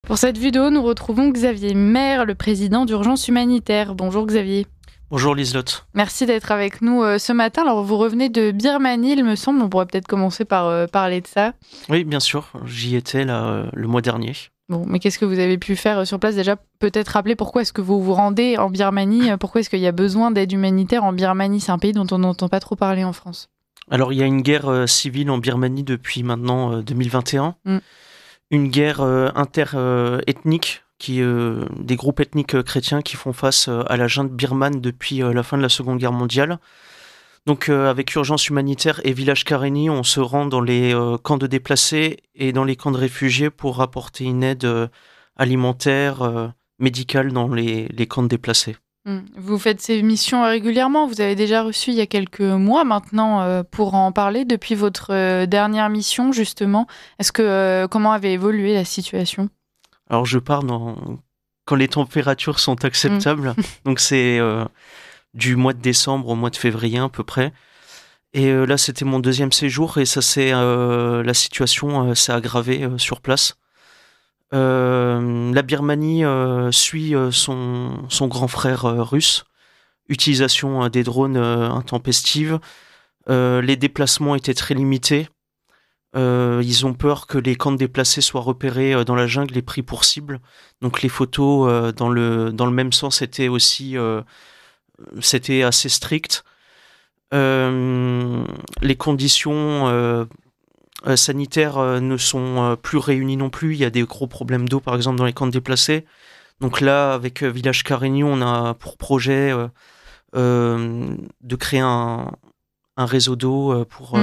Pour cette vidéo, nous retrouvons Xavier Maire, le président d'Urgence Humanitaire. Bonjour Xavier. Bonjour Liselotte. Merci d'être avec nous ce matin. Alors vous revenez de Birmanie, il me semble. On pourrait peut-être commencer par parler de ça. Oui, bien sûr. J'y étais là, le mois dernier. Bon, mais qu'est-ce que vous avez pu faire sur place? Déjà, peut-être rappeler pourquoi est-ce que vous vous rendez en Birmanie? Pourquoi est-ce qu'il y a besoin d'aide humanitaire en Birmanie? C'est un pays dont on n'entend pas trop parler en France. Alors, il y a une guerre civile en Birmanie depuis maintenant 2021. Une guerre inter-ethnique, des groupes ethniques chrétiens qui font face à la junte birmane depuis la fin de la Seconde Guerre mondiale. Donc, avec Urgence Humanitaire et Village Karenni, on se rend dans les camps de déplacés et dans les camps de réfugiés pour apporter une aide alimentaire, médicale dans les camps de déplacés. Vous faites ces missions régulièrement. Vous avez déjà reçu il y a quelques mois maintenant pour en parler depuis votre dernière mission justement. Comment avait évolué la situation? Alors je pars quand les températures sont acceptables. Donc c'est du mois de décembre au mois de février à peu près. Et là c'était mon deuxième séjour et la situation s'est aggravée sur place. La Birmanie suit son grand frère russe. Utilisation des drones intempestives. Les déplacements étaient très limités. Ils ont peur que les camps de déplacés soient repérés dans la jungle et pris pour cible. Donc les photos dans le même sens étaient aussi c'était assez strict. Les conditions sanitaires ne sont plus réunies non plus. Il y a des gros problèmes d'eau, par exemple, dans les camps de déplacés. Donc là, avec Village Karenni, on a pour projet de créer un réseau d'eau pour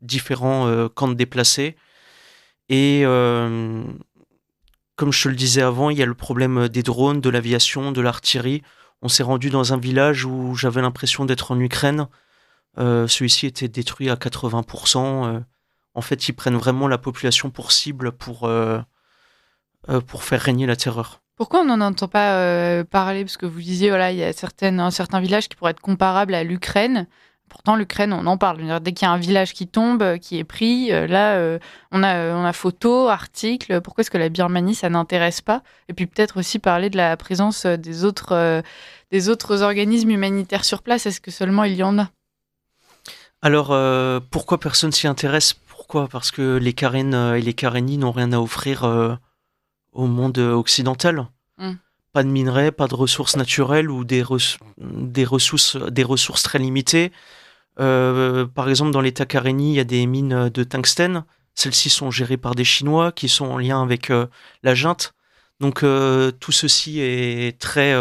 différents camps de déplacés. Et comme je te le disais avant, il y a le problème des drones, de l'aviation, de l'artillerie. On s'est rendu dans un village où j'avais l'impression d'être en Ukraine. Celui-ci était détruit à 80%. En fait, ils prennent vraiment la population pour cible pour faire régner la terreur. Pourquoi on n'en entend pas parler? Parce que vous disiez, voilà, il y a certains villages qui pourraient être comparables à l'Ukraine. Pourtant, l'Ukraine, on en parle. Dès qu'il y a un village qui tombe, qui est pris, on a photos, articles. Pourquoi est-ce que la Birmanie, ça n'intéresse pas? Et puis peut-être aussi parler de la présence des autres organismes humanitaires sur place. Est-ce que seulement il y en a? Alors, pourquoi personne s'y intéresse? Pourquoi? Parce que les Karen et les Karenni n'ont rien à offrir au monde occidental. Pas de minerais, pas de ressources naturelles ou des ressources très limitées. Par exemple, dans l'État Karenni, il y a des mines de tungstène. Celles-ci sont gérées par des Chinois qui sont en lien avec la junte. Donc tout ceci est très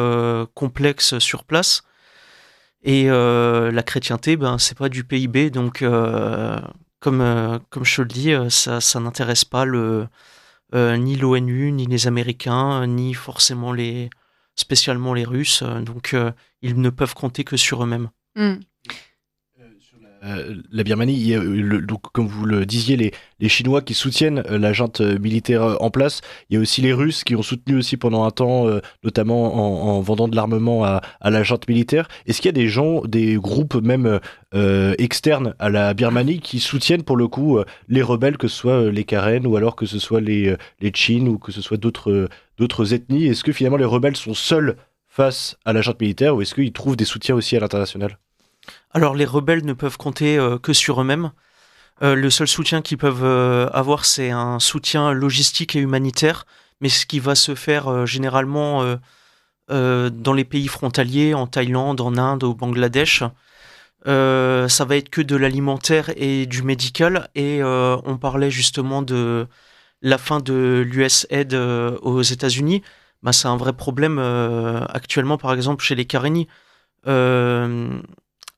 complexe sur place. Et la chrétienté, c'est pas du PIB. Donc comme je te le dis, ça n'intéresse pas ni l'ONU, ni les Américains, ni forcément spécialement les Russes. Donc, ils ne peuvent compter que sur eux-mêmes. Sur la Birmanie, il y a donc, comme vous le disiez, les Chinois qui soutiennent la junte militaire en place. Il y a aussi les Russes qui ont soutenu aussi pendant un temps, notamment en vendant de l'armement à la junte militaire. Est-ce qu'il y a des gens, des groupes même externes à la Birmanie qui soutiennent pour le coup les rebelles, que ce soit les Karen ou alors que ce soit les Chin ou que ce soit d'autres ethnies? Est-ce que finalement les rebelles sont seuls face à la junte militaire ou est-ce qu'ils trouvent des soutiens aussi à l'international? Alors, les rebelles ne peuvent compter que sur eux-mêmes. Le seul soutien qu'ils peuvent avoir, c'est un soutien logistique et humanitaire, mais ce qui va se faire généralement dans les pays frontaliers, en Thaïlande, en Inde, au Bangladesh. Ça va être que de l'alimentaire et du médical. Et on parlait justement de la fin de l'USAID aux États-Unis. C'est un vrai problème actuellement, par exemple, chez les Karenni.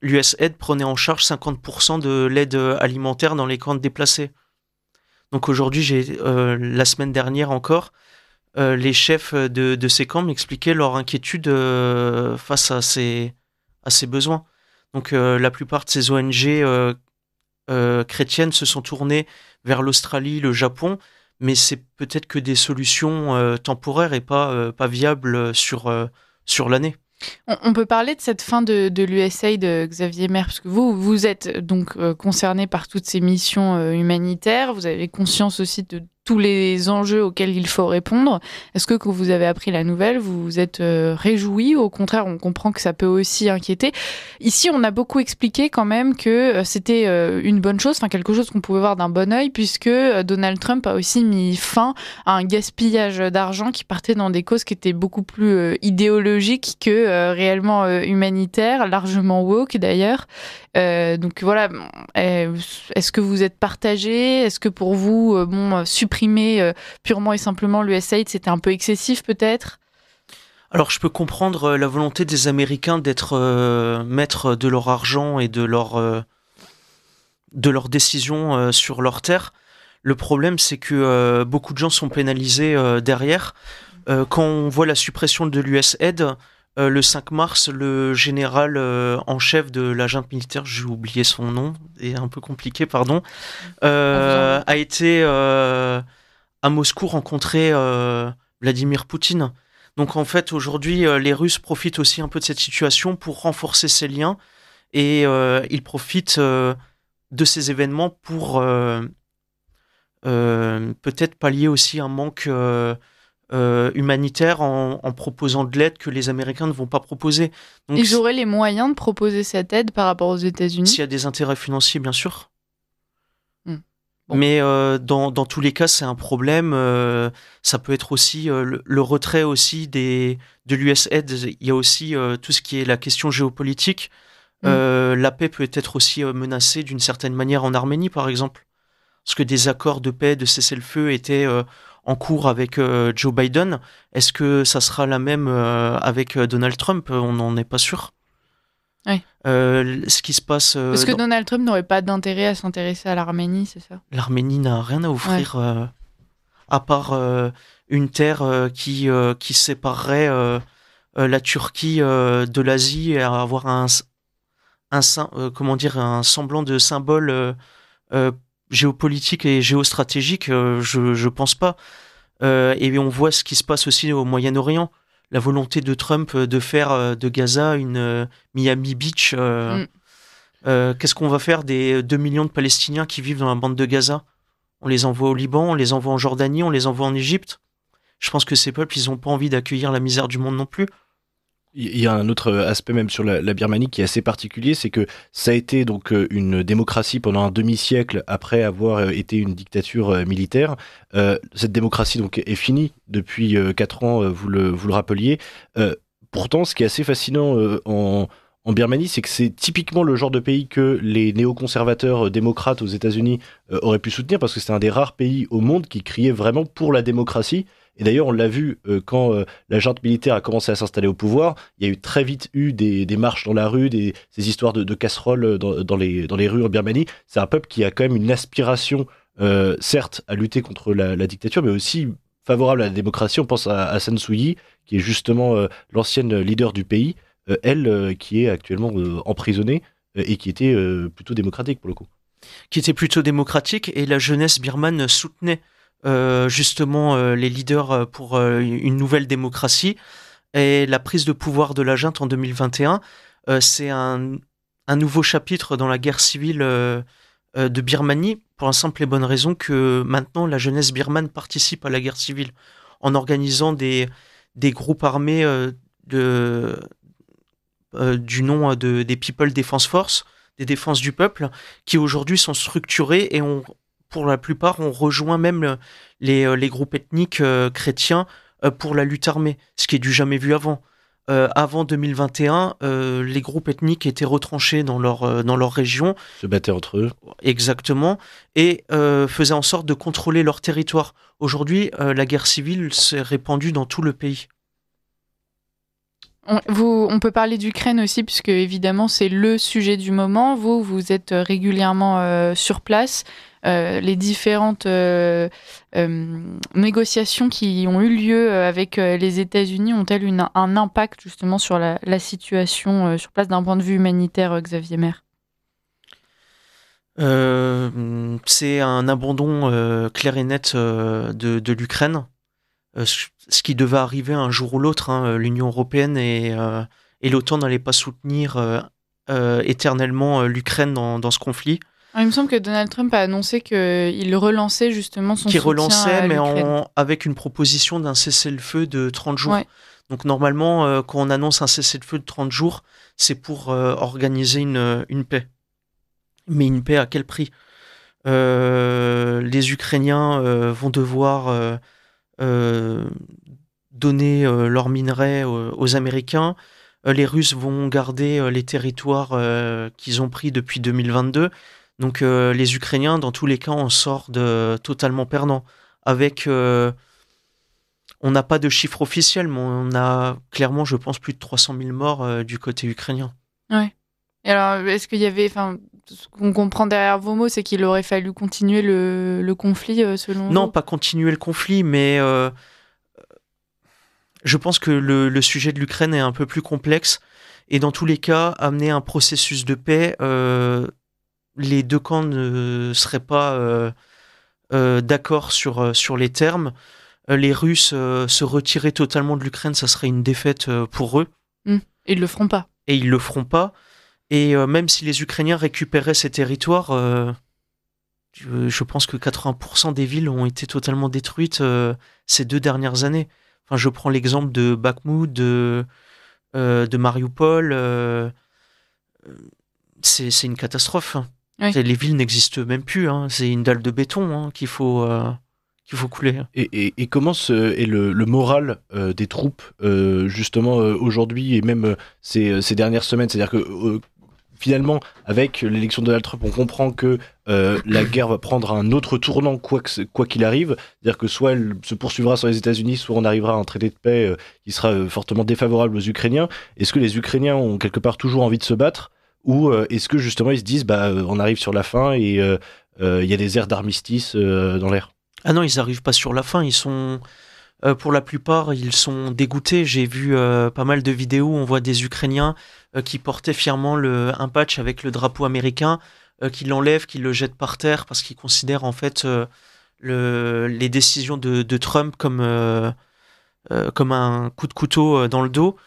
L'USAID prenait en charge 50% de l'aide alimentaire dans les camps de déplacés. Donc aujourd'hui, la semaine dernière encore, les chefs de ces camps m'expliquaient leur inquiétude face à ces besoins. Donc la plupart de ces ONG chrétiennes se sont tournées vers l'Australie, le Japon, mais c'est peut-être que des solutions temporaires et pas viables sur l'année. On peut parler de cette fin de l'USAID, Xavier Maire, parce que vous êtes donc concerné par toutes ces missions humanitaires. Vous avez conscience aussi de tous les enjeux auxquels il faut répondre. Est-ce que quand vous avez appris la nouvelle, vous vous êtes réjoui? Au contraire, on comprend que ça peut aussi inquiéter. Ici, on a beaucoup expliqué quand même que c'était une bonne chose, enfin quelque chose qu'on pouvait voir d'un bon œil, puisque Donald Trump a aussi mis fin à un gaspillage d'argent qui partait dans des causes qui étaient beaucoup plus idéologiques que réellement humanitaires, largement woke d'ailleurs. Donc voilà, est-ce que vous êtes partagé? Est-ce que pour vous, supprimer purement et simplement l'USAID, c'était un peu excessif peut-être? Alors je peux comprendre la volonté des Américains d'être maîtres de leur argent et de leurs décisions sur leur terre. Le problème, c'est que beaucoup de gens sont pénalisés derrière. Quand on voit la suppression de l'USAID, le 5 mars, le général en chef de la junte militaire, j'ai oublié son nom, c'est un peu compliqué, pardon, a été à Moscou rencontrer Vladimir Poutine. Donc en fait, aujourd'hui, les Russes profitent aussi un peu de cette situation pour renforcer ces liens et ils profitent de ces événements pour peut-être pallier aussi un manque humanitaire en proposant de l'aide que les Américains ne vont pas proposer. Donc, ils auraient les moyens de proposer cette aide par rapport aux États-Unis? S'il y a des intérêts financiers, bien sûr. Bon. Mais dans tous les cas, c'est un problème. Ça peut être aussi le retrait aussi de l'USAID. Il y a aussi tout ce qui est la question géopolitique. La paix peut être aussi menacée d'une certaine manière en Arménie, par exemple. Parce que des accords de paix, de cessez-le-feu étaient en cours avec Joe Biden. Est-ce que ça sera la même avec Donald Trump? On n'en est pas sûr. Oui. Ce qui se passe... Parce que Donald Trump n'aurait pas d'intérêt à s'intéresser à l'Arménie, c'est ça? L'Arménie n'a rien à offrir à part une terre qui séparerait la Turquie de l'Asie et à avoir un semblant de symbole géopolitique et géostratégique. Je pense pas. Et on voit ce qui se passe aussi au Moyen-Orient. La volonté de Trump de faire de Gaza une Miami Beach. Qu'est-ce qu'on va faire des 2 millions de Palestiniens qui vivent dans la bande de Gaza? On les envoie au Liban, on les envoie en Jordanie, on les envoie en Égypte. Je pense que ces peuples, ils n'ont pas envie d'accueillir la misère du monde non plus. Il y a un autre aspect même sur la Birmanie qui est assez particulier, c'est que ça a été donc une démocratie pendant un demi-siècle après avoir été une dictature militaire. Cette démocratie donc est finie depuis 4 ans, vous le rappeliez. Pourtant, ce qui est assez fascinant en Birmanie, c'est que c'est typiquement le genre de pays que les néoconservateurs démocrates aux États-Unis auraient pu soutenir, parce que c'est un des rares pays au monde qui criait vraiment pour la démocratie. Et d'ailleurs, on l'a vu quand la junte militaire a commencé à s'installer au pouvoir, il y a eu très vite des marches dans la rue, ces histoires de casseroles dans les rues en Birmanie. C'est un peuple qui a quand même une aspiration, certes, à lutter contre la dictature, mais aussi favorable à la démocratie. On pense à San Suu Kyi, qui est justement l'ancienne leader du pays, elle qui est actuellement emprisonnée et qui était plutôt démocratique pour le coup. Qui était plutôt démocratique, et la jeunesse birmane soutenait justement les leaders pour une nouvelle démocratie. Et la prise de pouvoir de la junte en 2021, c'est un nouveau chapitre dans la guerre civile de Birmanie, pour la simple et bonne raison que maintenant la jeunesse birmane participe à la guerre civile en organisant des groupes armés du nom des People Defense Force, des défenses du peuple, qui aujourd'hui sont structurés et pour la plupart, on rejoint même les groupes ethniques chrétiens pour la lutte armée, ce qui est du jamais vu avant. Avant 2021, les groupes ethniques étaient retranchés dans leur région. Se battaient entre eux. Exactement. Et faisaient en sorte de contrôler leur territoire. Aujourd'hui, la guerre civile s'est répandue dans tout le pays. On peut parler d'Ukraine aussi, puisque évidemment c'est le sujet du moment. Vous êtes régulièrement sur place. Les différentes négociations qui ont eu lieu avec les États-Unis ont-elles un impact justement sur la situation sur place d'un point de vue humanitaire, Xavier Maire? C'est un abandon clair et net de l'Ukraine. Ce qui devait arriver un jour ou l'autre, l'Union européenne et l'OTAN n'allaient pas soutenir éternellement l'Ukraine dans ce conflit. Il me semble que Donald Trump a annoncé qu'il relançait justement son soutien à l'Ukraine. Mais avec une proposition d'un cessez-le-feu de 30 jours. Ouais. Donc normalement, quand on annonce un cessez-le-feu de 30 jours, c'est pour organiser une paix. Mais une paix à quel prix ? Les Ukrainiens vont devoir donner leurs minerais aux Américains. Les Russes vont garder les territoires qu'ils ont pris depuis 2022. Donc les Ukrainiens, dans tous les cas, en sortent totalement perdants. Avec, on n'a pas de chiffre officiel, mais on a clairement, je pense, plus de 300 000 morts du côté ukrainien. Ouais. Et alors, est-ce qu'il y avait... Ce qu'on comprend derrière vos mots, c'est qu'il aurait fallu continuer le conflit, selon vous ? Non, pas continuer le conflit, mais je pense que le sujet de l'Ukraine est un peu plus complexe. Et dans tous les cas, amener un processus de paix, les deux camps ne seraient pas d'accord sur les termes. Les Russes se retirer totalement de l'Ukraine, ça serait une défaite pour eux. Et ils le feront pas. Et ils le feront pas. Et même si les Ukrainiens récupéraient ces territoires, je pense que 80% des villes ont été totalement détruites ces 2 dernières années. Enfin, je prends l'exemple de Bakhmout, de Mariupol. C'est une catastrophe. Oui. Les villes n'existent même plus. C'est une dalle de béton qu'il faut couler. Et comment est le moral des troupes, justement, aujourd'hui, et même ces dernières semaines ? C'est-à-dire que finalement, avec l'élection de Donald Trump, on comprend que la guerre va prendre un autre tournant, quoi qu'il arrive. C'est-à-dire que soit elle se poursuivra sur les États-Unis, soit on arrivera à un traité de paix qui sera fortement défavorable aux Ukrainiens. Est-ce que les Ukrainiens ont quelque part toujours envie de se battre ? Ou est-ce que justement ils se disent on arrive sur la fin et il y a des airs d'armistice dans l'air ? Ah non, ils n'arrivent pas sur la fin. Ils sont, pour la plupart, ils sont dégoûtés. J'ai vu pas mal de vidéos où on voit des Ukrainiens qui portaient fièrement un patch avec le drapeau américain, qui l'enlèvent, qui le jettent par terre parce qu'ils considèrent en fait les décisions de Trump comme un coup de couteau dans le dos.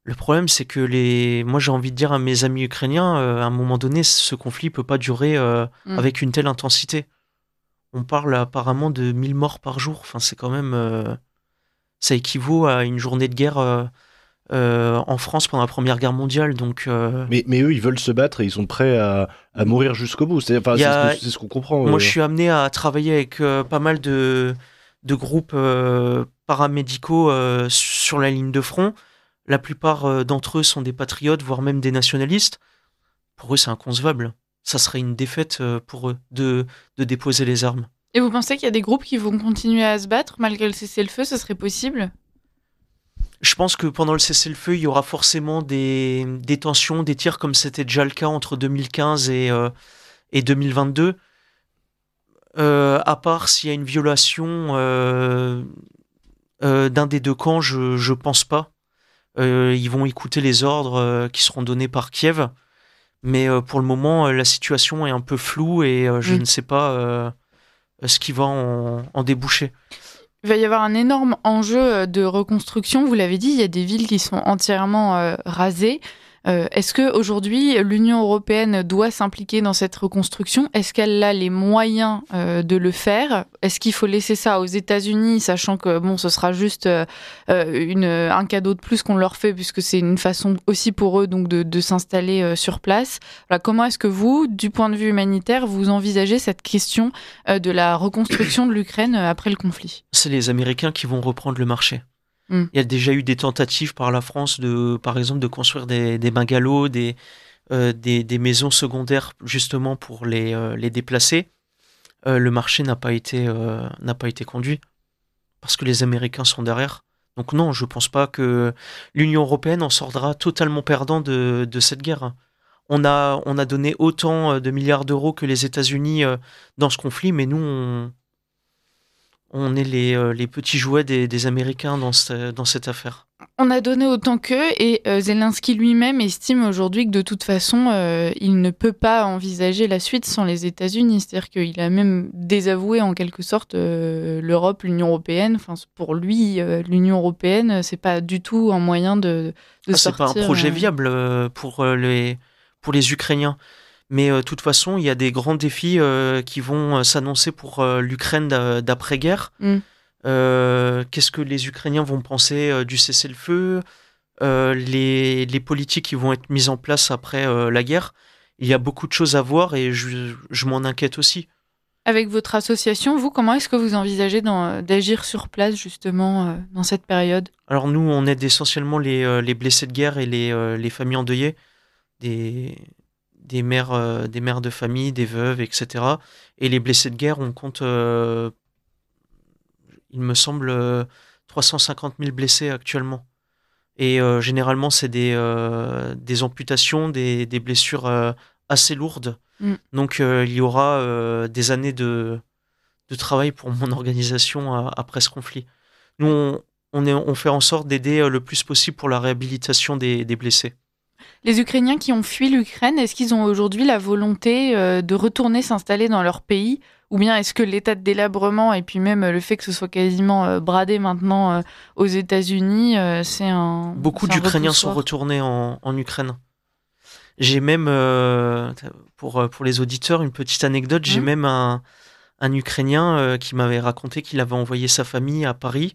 Le problème, c'est que moi j'ai envie de dire à mes amis ukrainiens, à un moment donné, ce conflit peut pas durer avec une telle intensité. On parle apparemment de 1000 morts par jour. Enfin, c'est quand même... ça équivaut à une journée de guerre en France pendant la Première Guerre mondiale. Donc, mais eux, ils veulent se battre et ils sont prêts à mourir jusqu'au bout. C'est ce qu'on comprend. Moi, je suis amené à travailler avec pas mal de groupes paramédicaux sur la ligne de front. La plupart d'entre eux sont des patriotes, voire même des nationalistes. Pour eux, c'est inconcevable. Ça serait une défaite pour eux de déposer les armes. Et vous pensez qu'il y a des groupes qui vont continuer à se battre malgré le cessez-le-feu ? Ce serait possible ? Je pense que pendant le cessez-le-feu, il y aura forcément des tensions, des tirs comme c'était déjà le cas entre 2015 et 2022. À part s'il y a une violation d'un des deux camps, je pense pas. Ils vont écouter les ordres qui seront donnés par Kiev. Mais pour le moment, la situation est un peu floue et je ne sais pas ce qui va en déboucher. Il va y avoir un énorme enjeu de reconstruction. Vous l'avez dit, il y a des villes qui sont entièrement rasées. Est-ce qu'aujourd'hui, l'Union européenne doit s'impliquer dans cette reconstruction ? Est-ce qu'elle a les moyens de le faire ? Est-ce qu'il faut laisser ça aux États-Unis, sachant que ce sera juste un cadeau de plus qu'on leur fait, puisque c'est une façon aussi pour eux donc de s'installer sur place. Voilà, comment est-ce que vous, du point de vue humanitaire, vous envisagez cette question de la reconstruction de l'Ukraine après le conflit ? C'est les Américains qui vont reprendre le marché. Il y a déjà eu des tentatives par la France, par exemple, de construire des bungalows, des maisons secondaires justement pour les déplacer. Le marché n'a pas été conduit parce que les Américains sont derrière. Donc non, je ne pense pas que l'Union européenne en sortira totalement perdant de cette guerre. On a donné autant de milliards d'euros que les États-Unis dans ce conflit, mais nous, on est les petits jouets des Américains dans cette affaire. On a donné autant qu'eux et Zelensky lui-même estime aujourd'hui que de toute façon, il ne peut pas envisager la suite sans les États-Unis. C'est-à-dire qu'il a même désavoué en quelque sorte l'Europe, l'Union européenne. Enfin, pour lui, l'Union européenne, c'est pas du tout un moyen de sortir. C'est pas un projet viable pour les Ukrainiens. Mais de toute façon, il y a des grands défis qui vont s'annoncer pour l'Ukraine d'après-guerre. Qu'est-ce que les Ukrainiens vont penser du cessez-le-feu, les politiques qui vont être mises en place après la guerre. Il y a beaucoup de choses à voir et je m'en inquiète aussi. Avec votre association, vous, comment est-ce que vous envisagez d'agir sur place, justement, dans cette période ? Alors nous, on aide essentiellement les blessés de guerre et les familles endeuillées, des mères de famille, des veuves, etc. Et les blessés de guerre, on compte, il me semble, 350 000 blessés actuellement. Et généralement, c'est des amputations, des blessures assez lourdes. Donc il y aura des années de travail pour mon organisation après ce conflit. Nous, on fait en sorte d'aider le plus possible pour la réhabilitation des blessés. Les Ukrainiens qui ont fui l'Ukraine, est-ce qu'ils ont aujourd'hui la volonté de retourner s'installer dans leur pays ? Ou bien est-ce que l'état de délabrement et puis même le fait que ce soit quasiment bradé maintenant aux États-Unis, c'est un... Beaucoup d'Ukrainiens sont retournés en Ukraine. J'ai même, pour les auditeurs, une petite anecdote. J'ai même un Ukrainien qui m'avait raconté qu'il avait envoyé sa famille à Paris.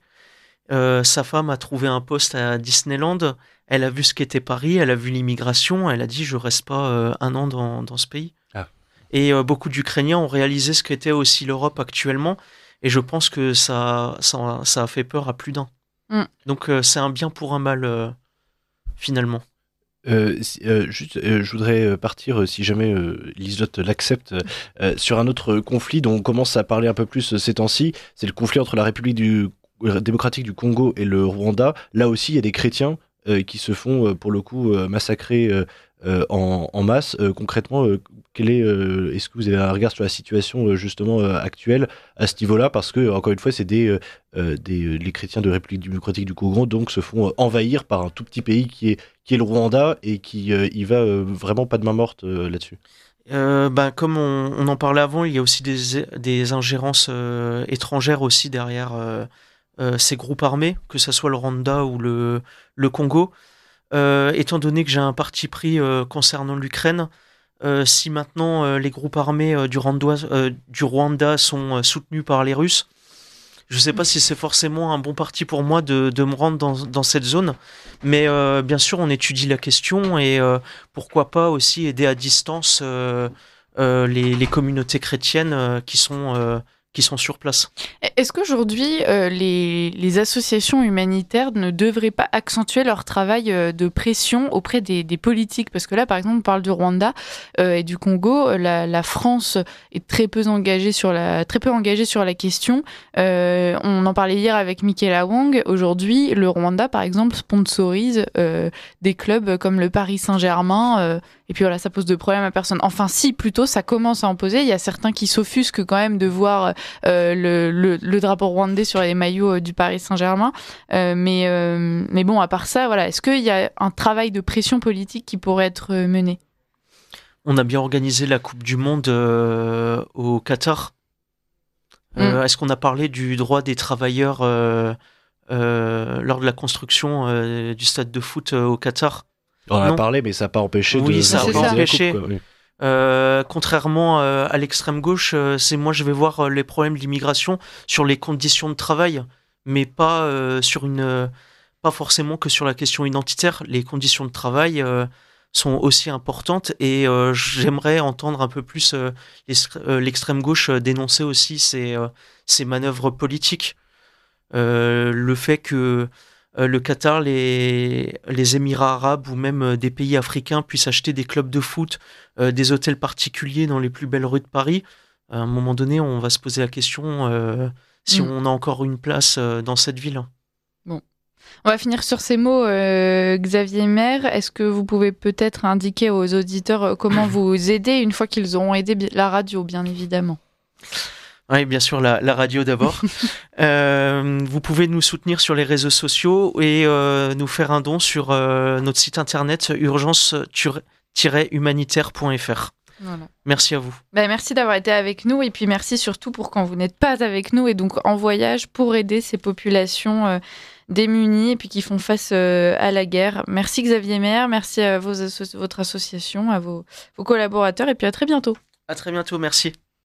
Sa femme a trouvé un poste à Disneyland. Elle a vu ce qu'était Paris, elle a vu l'immigration. Elle a dit, je reste pas un an dans ce pays. Ah. Et beaucoup d'Ukrainiens ont réalisé ce qu'était aussi l'Europe actuellement. Et je pense que ça a fait peur à plus d'un. Donc c'est un bien pour un mal, finalement. Je voudrais partir, si jamais Liselotte l'accepte, sur un autre conflit dont on commence à parler un peu plus ces temps-ci. C'est le conflit entre la République démocratique du Congo et le Rwanda. Là aussi, il y a des chrétiens qui se font, pour le coup, massacrer en masse. Concrètement, est-ce que vous avez un regard sur la situation justement actuelle à ce niveau-là ? Parce que, encore une fois, c'est les chrétiens de République démocratique du Congo donc se font envahir par un tout petit pays qui est le Rwanda et qui y va vraiment pas de main morte là-dessus. Comme on en parlait avant, il y a aussi des ingérences étrangères aussi derrière ces groupes armés, que ce soit le Rwanda ou le Congo. Étant donné que j'ai un parti pris concernant l'Ukraine, si maintenant les groupes armés du Rwanda sont soutenus par les Russes, je ne sais pas si c'est forcément un bon parti pour moi de me rendre dans cette zone, mais bien sûr on étudie la question et pourquoi pas aussi aider à distance les communautés chrétiennes qui sont sur place. Est-ce qu'aujourd'hui, les associations humanitaires ne devraient pas accentuer leur travail de pression auprès des politiques ? Parce que là, par exemple, on parle du Rwanda et du Congo. La France est très peu engagée sur la question. On en parlait hier avec Michaela Wang. Aujourd'hui, le Rwanda, par exemple, sponsorise des clubs comme le Paris Saint-Germain. Et puis voilà, ça pose de problème à personne. Enfin, si, plutôt, ça commence à en poser. Il y a certains qui s'offusquent quand même de voir le drapeau rwandais sur les maillots du Paris Saint-Germain. Mais bon, à part ça, voilà, est-ce qu'il y a un travail de pression politique qui pourrait être mené ? On a bien organisé la Coupe du Monde au Qatar. Est-ce qu'on a parlé du droit des travailleurs lors de la construction du stade de foot au Qatar ? On en a parlé, mais ça n'a pas empêché de... Oui, ça n'a pas empêché. Coupe, quoi, oui. Contrairement à l'extrême gauche, c'est moi je vais voir les problèmes de l'immigration sur les conditions de travail, mais pas pas forcément que sur la question identitaire. Les conditions de travail sont aussi importantes et j'aimerais entendre un peu plus l'extrême gauche dénoncer aussi ces manœuvres politiques. Le fait que le Qatar, les Émirats arabes ou même des pays africains puissent acheter des clubs de foot, des hôtels particuliers dans les plus belles rues de Paris. À un moment donné, on va se poser la question si on a encore une place dans cette ville. Bon. On va finir sur ces mots, Xavier Maire. Est-ce que vous pouvez peut-être indiquer aux auditeurs comment vous aider une fois qu'ils auront aidé la radio, bien évidemment ? Oui, bien sûr, la radio d'abord. Vous pouvez nous soutenir sur les réseaux sociaux et nous faire un don sur notre site internet urgence-humanitaire.fr. Voilà. Merci à vous. Merci d'avoir été avec nous et puis merci surtout pour quand vous n'êtes pas avec nous et donc en voyage pour aider ces populations démunis et puis qui font face à la guerre. Merci Xavier Maire, merci à votre association, à vos collaborateurs et puis à très bientôt. À très bientôt, merci.